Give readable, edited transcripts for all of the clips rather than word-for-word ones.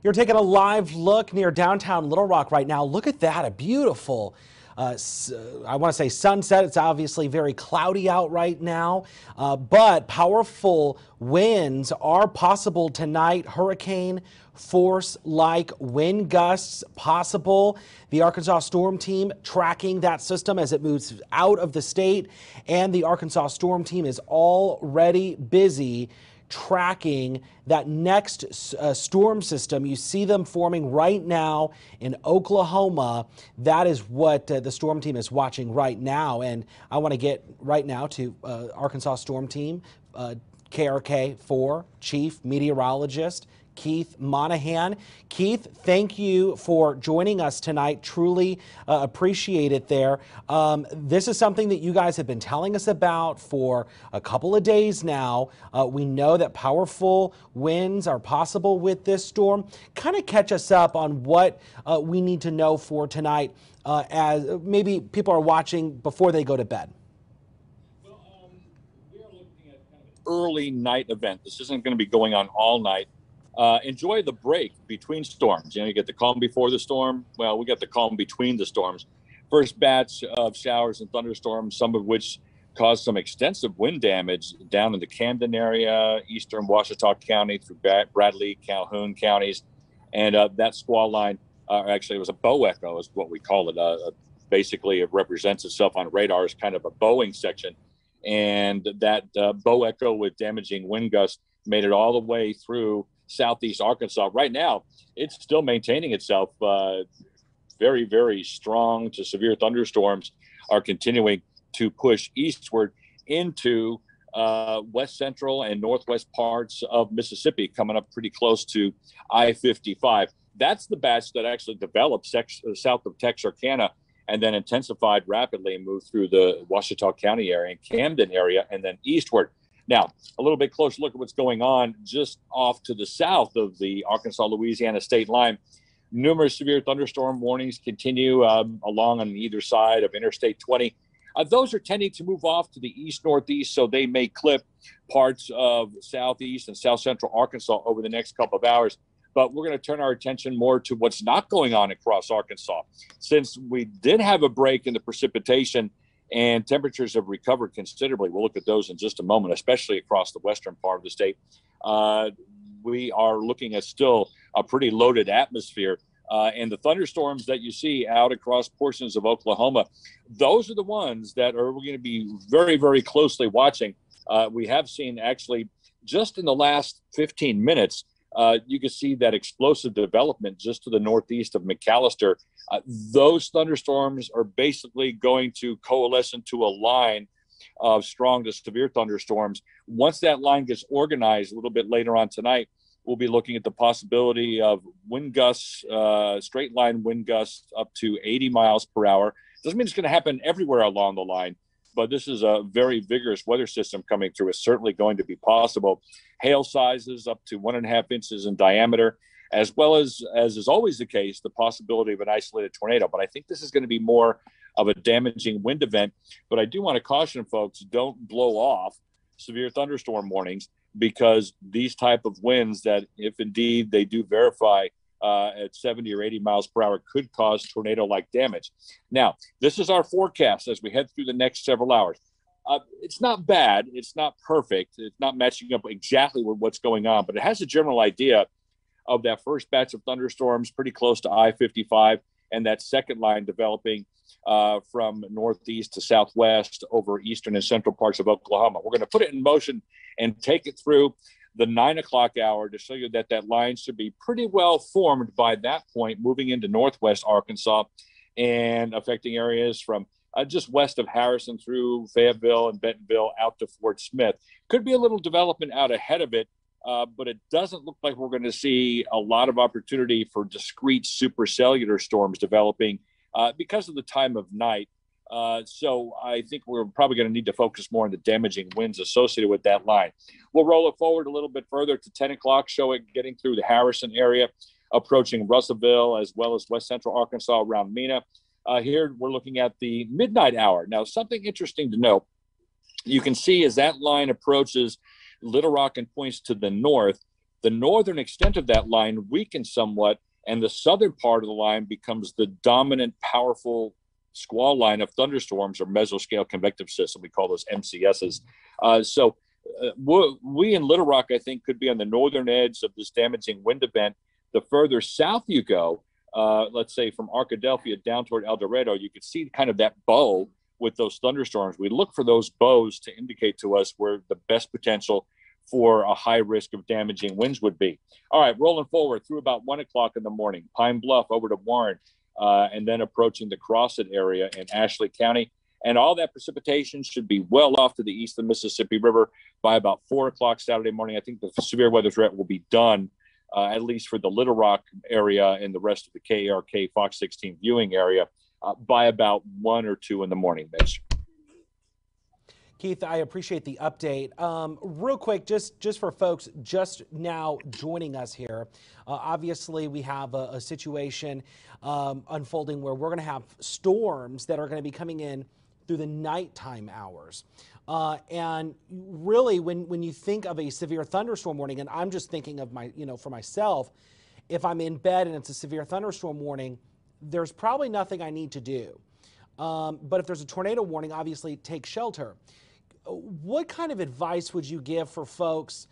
You're taking a live look near downtown Little Rock right now. Look at that, a beautiful, I want to say sunset. It's obviously very cloudy out right now, but powerful winds are possible tonight. Hurricane force-like wind gusts possible. The Arkansas Storm Team tracking that system as it moves out of the state, and the Arkansas Storm Team is already busy tracking that next storm system. You see them forming right now in Oklahoma. That is what the storm team is watching right now. And I want to get right now to Arkansas Storm Team, KRK4 Chief Meteorologist Keith Monahan. Keith, thank you for joining us tonight. Truly appreciate it there. This is something that you guys have been telling us about for a couple of days now. We know that powerful winds are possible with this storm. Kind of catch us up on what we need to know for tonight as maybe people are watching before they go to bed. We are looking at kind of an early night event. This isn't going to be going on all night. Enjoy the break between storms. You know, you get the calm before the storm. Well, we got the calm between the storms. First batch of showers and thunderstorms, some of which caused some extensive wind damage down in the Camden area, eastern Ouachita County through Bradley, Calhoun counties. And that squall line, actually it was a bow echo is what we call it. Basically, it represents itself on radar as kind of a bowing section. And that bow echo with damaging wind gusts made it all the way through southeast Arkansas. Right now, it's still maintaining itself. Very, very strong to severe thunderstorms are continuing to push eastward into west central and northwest parts of Mississippi, coming up pretty close to I-55. That's the batch that actually developed south of Texarkana and then intensified rapidly and moved through the Ouachita County area and Camden area and then eastward. Now, a little bit closer look at what's going on just off to the south of the Arkansas-Louisiana state line. Numerous severe thunderstorm warnings continue along on either side of Interstate 20. Those are tending to move off to the east-northeast, so they may clip parts of southeast and south-central Arkansas over the next couple of hours. But we're going to turn our attention more to what's not going on across Arkansas. Since we did have a break in the precipitation and temperatures have recovered considerably. We'll look at those in just a moment, especially across the western part of the state. We are looking at still a pretty loaded atmosphere. And the thunderstorms that you see out across portions of Oklahoma, those are the ones that we're going to be very, very closely watching. We have seen actually just in the last 15 minutes, you can see that explosive development just to the northeast of McAllister. Those thunderstorms are basically going to coalesce into a line of strong to severe thunderstorms. Once that line gets organized a little bit later on tonight, we'll be looking at the possibility of wind gusts, straight line wind gusts up to 80 miles per hour. Doesn't mean it's going to happen everywhere along the line, but this is a very vigorous weather system coming through. It's certainly going to be possible. Hail sizes up to 1.5 inches in diameter, as well as is always the case, the possibility of an isolated tornado. But I think this is going to be more of a damaging wind event. But I do want to caution folks, don't blow off severe thunderstorm warnings, because these type of winds that, if indeed they do verify at 70 or 80 miles per hour, could cause tornado-like damage. Now, this is our forecast as we head through the next several hours. It's not bad. It's not perfect. It's not matching up exactly with what's going on, but it has a general idea of that first batch of thunderstorms pretty close to I-55 and that second line developing from northeast to southwest over eastern and central parts of Oklahoma. We're going to put it in motion and take it through the 9 o'clock hour to show you that that line should be pretty well formed by that point, moving into northwest Arkansas and affecting areas from just west of Harrison through Fayetteville and Bentonville out to Fort Smith. Could be a little development out ahead of it, but it doesn't look like we're going to see a lot of opportunity for discrete supercellular storms developing because of the time of night. So I think we're probably going to need to focus more on the damaging winds associated with that line. We'll roll it forward a little bit further to 10 o'clock, show it getting through the Harrison area, approaching Russellville, as well as west central Arkansas around Mena. Here we're looking at the midnight hour. Now, something interesting to note, you can see as that line approaches Little Rock and points to the north, The northern extent of that line weakens somewhat, and the southern part of the line becomes the dominant, powerful squall line of thunderstorms, or mesoscale convective system. We call those MCSs. We in Little Rock, I think, could be on the northern edge of this damaging wind event. The further south you go, let's say from Arkadelphia down toward El Dorado, you could see kind of that bow with those thunderstorms. We look for those bows to indicate to us where the best potential for a high risk of damaging winds would be. All right, rolling forward through about 1 o'clock in the morning, Pine Bluff over to Warren, and then approaching the Crossett area in Ashley County. And all that precipitation should be well off to the east of the Mississippi River by about 4 o'clock Saturday morning. I think the severe weather threat will be done, at least for the Little Rock area and the rest of the KARK Fox 16 viewing area, by about 1 or 2 in the morning, Mitch. Keith, I appreciate the update. Real quick, just for folks just now joining us here, obviously we have a situation unfolding where we're going to have storms that are going to be coming in through the nighttime hours. And really, when you think of a severe thunderstorm warning, and I'm just thinking of for myself, if I'm in bed and it's a severe thunderstorm warning, there's probably nothing I need to do. But if there's a tornado warning, obviously take shelter. What kind of advice would you give for folks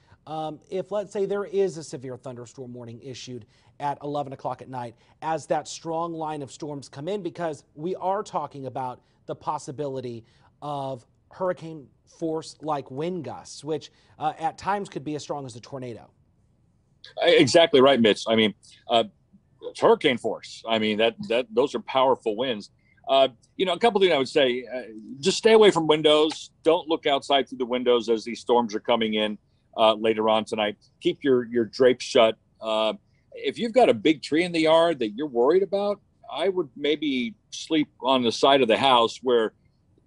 if, let's say, there is a severe thunderstorm warning issued at 11 o'clock at night as that strong line of storms come in? Because we are talking about the possibility of hurricane force like wind gusts, which at times could be as strong as a tornado. Exactly right, Mitch. I mean, it's hurricane force. I mean, those are powerful winds. A couple things I would say, just stay away from windows. Don't look outside through the windows as these storms are coming in later on tonight. Keep your drapes shut. If you've got a big tree in the yard that you're worried about, I would maybe sleep on the side of the house where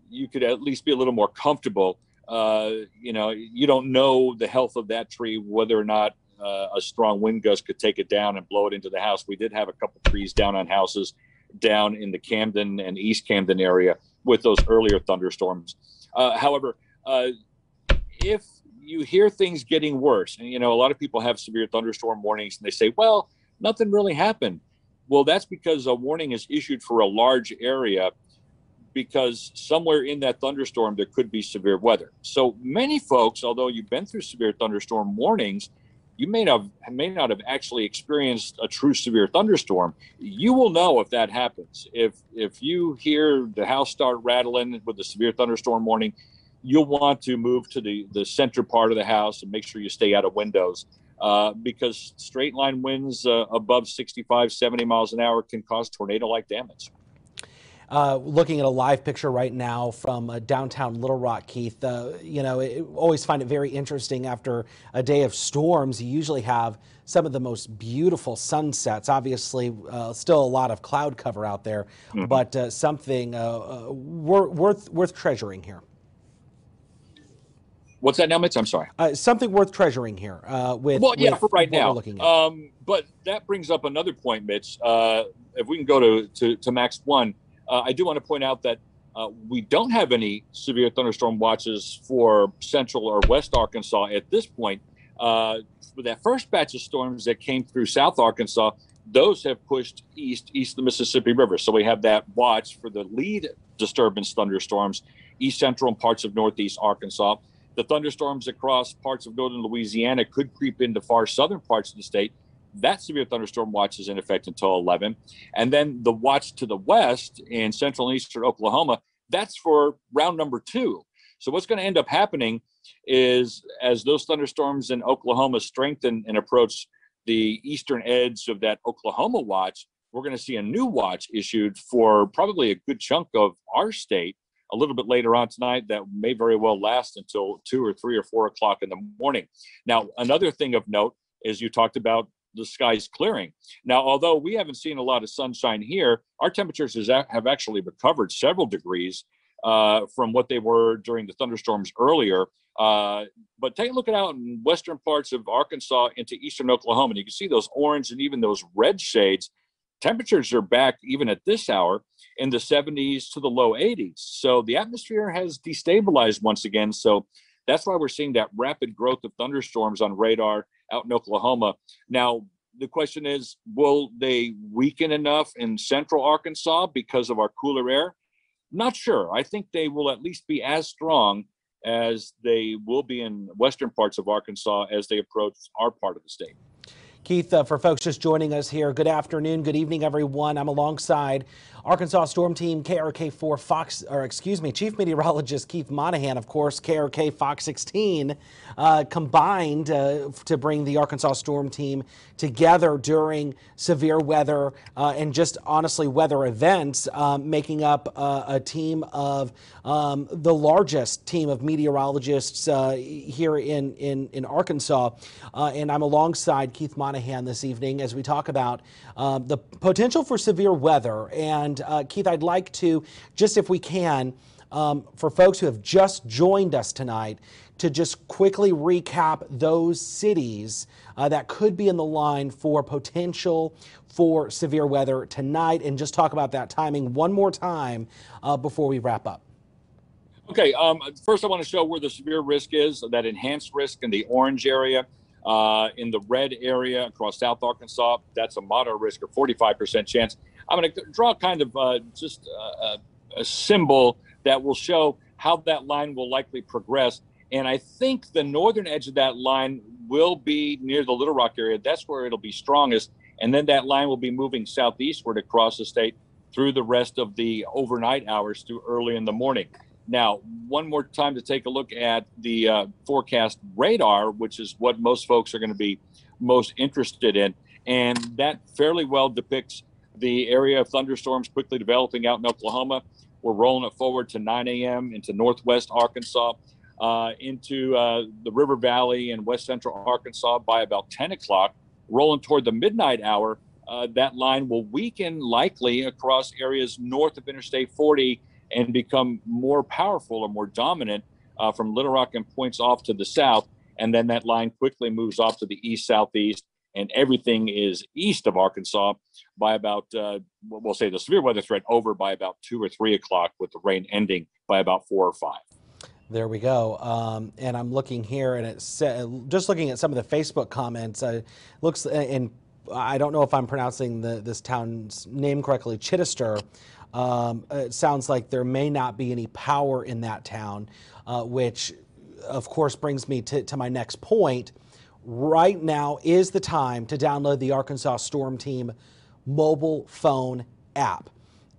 you could at least be a little more comfortable. You don't know the health of that tree, whether or not a strong wind gust could take it down and blow it into the house. We did have a couple trees down on houses down in the Camden and East Camden area with those earlier thunderstorms. However, if you hear things getting worse, and a lot of people have severe thunderstorm warnings and they say, well, nothing really happened. Well, that's because a warning is issued for a large area, because somewhere in that thunderstorm there could be severe weather. So many folks, although you've been through severe thunderstorm warnings, you may not have actually experienced a true severe thunderstorm. You will know if that happens. If you hear the house start rattling with a severe thunderstorm warning, you'll want to move to the center part of the house and make sure you stay out of windows, because straight line winds above 65, 70 miles an hour can cause tornado-like damage. Looking at a live picture right now from downtown Little Rock, Keith, always find it very interesting after a day of storms. You usually have some of the most beautiful sunsets. Obviously, still a lot of cloud cover out there, but something worth treasuring here. What's that now, Mitch? I'm sorry. Something worth treasuring here. For right now. But that brings up another point, Mitch. If we can go to Max 1. I do want to point out that we don't have any severe thunderstorm watches for central or west Arkansas at this point. For that first batch of storms that came through South Arkansas, those have pushed east of the Mississippi River. So we have that watch for the lead disturbance thunderstorms, east central and parts of northeast Arkansas. The thunderstorms across parts of northern Louisiana could creep into far southern parts of the state. That severe thunderstorm watch is in effect until 11. And then the watch to the west in central and eastern Oklahoma, that's for round number 2. So what's going to end up happening is, as those thunderstorms in Oklahoma strengthen and approach the eastern edge of that Oklahoma watch, we're going to see a new watch issued for probably a good chunk of our state a little bit later on tonight that may very well last until 2 or 3 or 4 o'clock in the morning. Now, another thing of note is you talked about the skies clearing. Now, although we haven't seen a lot of sunshine here, our temperatures have actually recovered several degrees from what they were during the thunderstorms earlier. But take a look out in western parts of Arkansas into eastern Oklahoma, and you can see those orange and even those red shades. Temperatures are back even at this hour in the 70s to the low 80s. So the atmosphere has destabilized once again. So that's why we're seeing that rapid growth of thunderstorms on radar out in Oklahoma. Now, the question is, will they weaken enough in central Arkansas because of our cooler air? Not sure. I think they will at least be as strong as they will be in western parts of Arkansas as they approach our part of the state. Keith, for folks just joining us here, good afternoon, good evening, everyone. I'm alongside Arkansas Storm Team KRK4 Chief Meteorologist Keith Monahan, of course, KRK Fox 16, combined to bring the Arkansas Storm Team together during severe weather and just honestly weather events, making up a team of the largest team of meteorologists here in Arkansas. And I'm alongside Keith Monahan this evening as we talk about the potential for severe weather. And Keith, I'd like to, just if we can, for folks who have just joined us tonight, to just quickly recap those cities that could be in the line for potential for severe weather tonight, and just talk about that timing one more time before we wrap up. Okay, first I want to show where the severe risk is, that enhanced risk in the orange area. In the red area across South Arkansas, that's a moderate risk of 45% chance. I'm going to draw kind of just a symbol that will show how that line will likely progress. And I think the northern edge of that line will be near the Little Rock area. That's where it'll be strongest. And then that line will be moving southeastward across the state through the rest of the overnight hours through early in the morning. Now, one more time to take a look at the forecast radar, which is what most folks are going to be most interested in. And that fairly well depicts the area of thunderstorms quickly developing out in Oklahoma. We're rolling it forward to 9 a.m. into northwest Arkansas, into the River Valley and west central Arkansas by about 10 o'clock. Rolling toward the midnight hour, that line will weaken likely across areas north of Interstate 40 and become more powerful or more dominant from Little Rock and points off to the south. And then that line quickly moves off to the east-southeast, and everything is east of Arkansas by about, we'll say the severe weather threat over by about 2 or 3 o'clock, with the rain ending by about 4 or 5. There we go. And I'm looking here, and it's just looking at some of the Facebook comments. Looks, and I don't know if I'm pronouncing this town's name correctly, Chittister. It sounds like there may not be any power in that town, which of course brings me to my next point. Right now is the time to download the Arkansas Storm Team mobile phone app.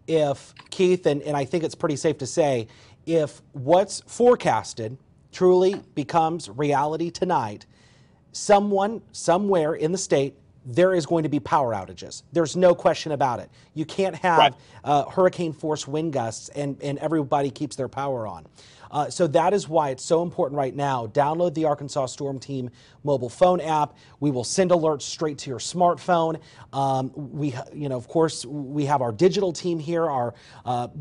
If Keith, and I think it's pretty safe to say, if what's forecasted truly becomes reality tonight, someone somewhere in the state, there is going to be power outages. There's no question about it. You can't have hurricane force wind gusts and everybody keeps their power on. So that is why it's so important right now. Download the Arkansas Storm Team mobile phone app. We will send alerts straight to your smartphone. Of course, we have our digital team here. Our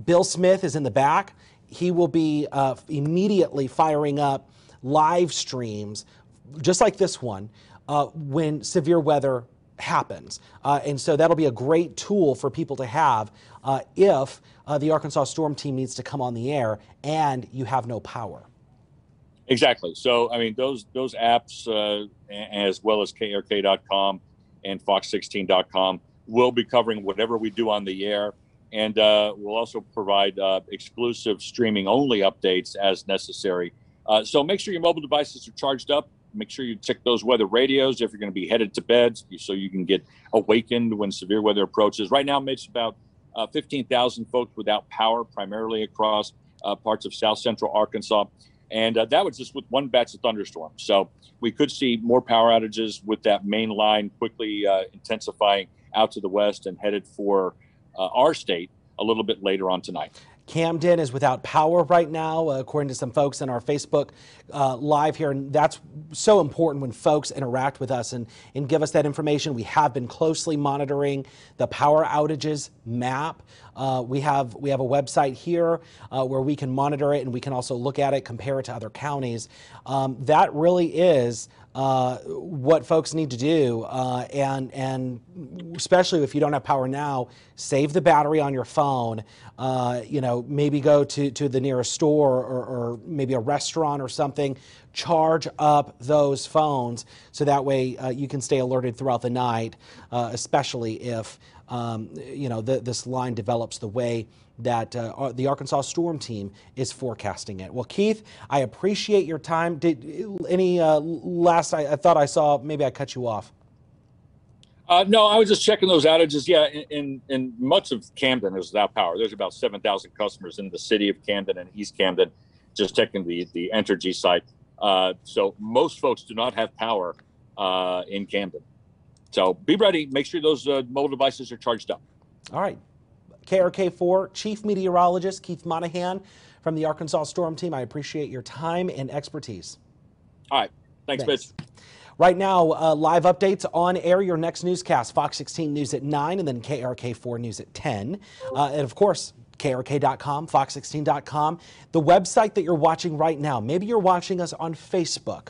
Bill Smith is in the back. He will be immediately firing up live streams, just like this one, when severe weather happens. And so that'll be a great tool for people to have if the Arkansas Storm Team needs to come on the air and you have no power. Exactly. So, I mean, those apps, as well as KRK.com and Fox16.com, will be covering whatever we do on the air. And we'll also provide exclusive streaming only updates as necessary. So make sure your mobile devices are charged up. Make sure you check those weather radios if you're going to be headed to bed, so you can get awakened when severe weather approaches. Right now, Mitch, about 15,000 folks without power, primarily across parts of south central Arkansas. And that was just with one batch of thunderstorms. So we could see more power outages with that main line quickly intensifying out to the west and headed for our state a little bit later on tonight. Camden is without power right now, according to some folks in our Facebook Live here. And that's so important when folks interact with us and give us that information. We have been closely monitoring the power outages map. We have a website here where we can monitor it, and we can also look at it, compare it to other counties. That really is what folks need to do, and especially if you don't have power now, save the battery on your phone. Maybe go to the nearest store or maybe a restaurant or something. charge up those phones so that way you can stay alerted throughout the night, especially if this line develops the way that the Arkansas Storm Team is forecasting it. Well, Keith, I appreciate your time. Did any last? I thought I saw. Maybe I cut you off. No, I was just checking those outages. Yeah, in much of Camden, there's without power. There's about 7,000 customers in the city of Camden and East Camden. Just checking the Entergy site. So most folks do not have power in Camden. So be ready. Make sure those mobile devices are charged up. All right. KRK4 Chief Meteorologist Keith Monahan from the Arkansas Storm Team. I appreciate your time and expertise. All right. Thanks, Mitch. Right now, live updates on air. Your next newscast, Fox 16 News at 9, and then KRK4 News at 10. And of course, KRK.com, Fox16.com, the website that you're watching right now. Maybe you're watching us on Facebook.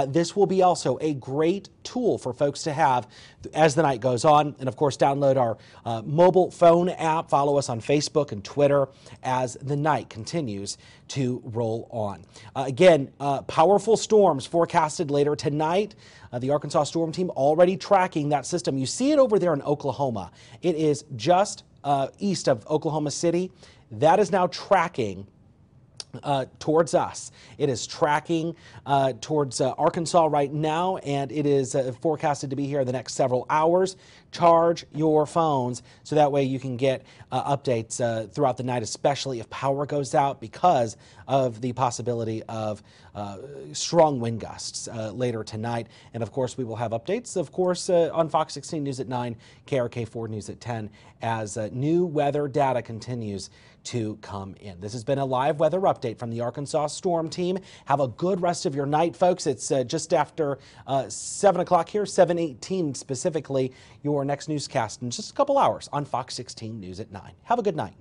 This will be also a great tool for folks to have as the night goes on. And of course, download our mobile phone app. Follow us on Facebook and Twitter as the night continues to roll on. Again, powerful storms forecasted later tonight. The Arkansas Storm Team already tracking that system. You see it over there in Oklahoma. It is just east of Oklahoma City. That is now tracking towards us. It is tracking towards Arkansas right now, and it is forecasted to be here the next several hours. Charge your phones so that way you can get updates throughout the night, especially if power goes out because of the possibility of strong wind gusts later tonight. And of course, we will have updates, of course, on Fox 16 News at 9, KRK4 News at 10, as new weather data continues to come in. This has been a live weather update from the Arkansas Storm Team. Have a good rest of your night, folks. It's just after 7 o'clock here, 7:18 specifically, your next newscast in just a couple hours on Fox 16 News at 9. Have a good night.